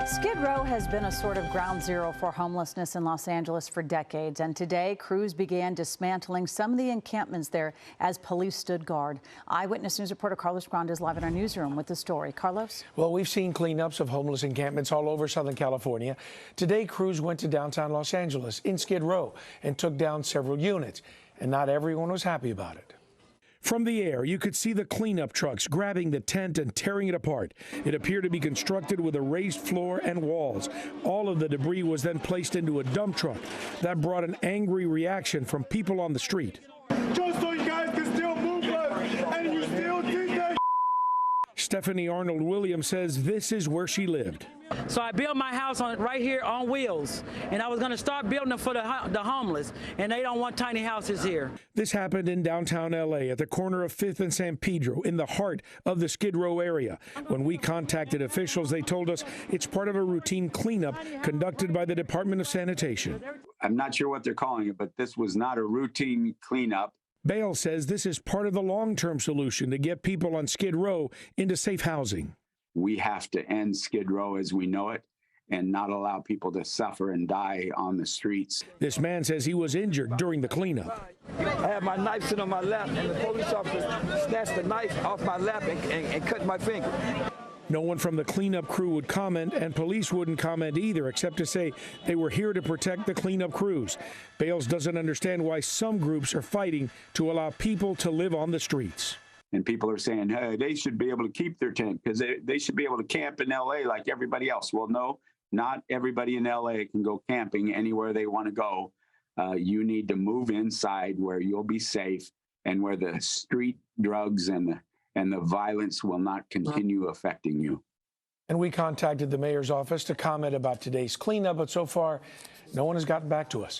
Skid Row has been a sort of ground zero for homelessness in Los Angeles for decades, and today crews began dismantling some of the encampments there as police stood guard. Eyewitness News reporter Carlos Grande is live in our newsroom with the story. Carlos? Well, we've seen cleanups of homeless encampments all over Southern California. Today, crews went to downtown Los Angeles in Skid Row and took down several units, and not everyone was happy about it. From the air, you could see the cleanup trucks grabbing the tent and tearing it apart. It appeared to be constructed with a raised floor and walls. All of the debris was then placed into a dump truck. That brought an angry reaction from people on the street. Just so you guys can still move us, and you still did that. Stephanie Arnold Williams says this is where she lived. So I built my house right here on wheels, and I was going to start building it for the homeless, and they don't want tiny houses here. This happened in downtown L.A. at the corner of 5th and San Pedro in the heart of the Skid Row area. When we contacted officials, they told us it's part of a routine cleanup conducted by the Department of Sanitation. I'm not sure what they're calling it, but this was not a routine cleanup. Bale says this is part of the long-term solution to get people on Skid Row into safe housing. We have to end Skid Row as we know it and not allow people to suffer and die on the streets. This man says he was injured during the cleanup. I had my knife sitting on my lap, and the police officer snatched the knife off my lap and cut my finger. No one from the cleanup crew would comment, and police wouldn't comment either, except to say they were here to protect the cleanup crews. Bales doesn't understand why some groups are fighting to allow people to live on the streets. And people are saying, hey, they should be able to keep their tent because they should be able to camp in L.A. like everybody else. Well, no, not everybody in L.A. can go camping anywhere they want to go. You need to move inside where you'll be safe and where the street drugs and the violence will not continue affecting you. And we contacted the mayor's office to comment about today's cleanup, but so far, no one has gotten back to us.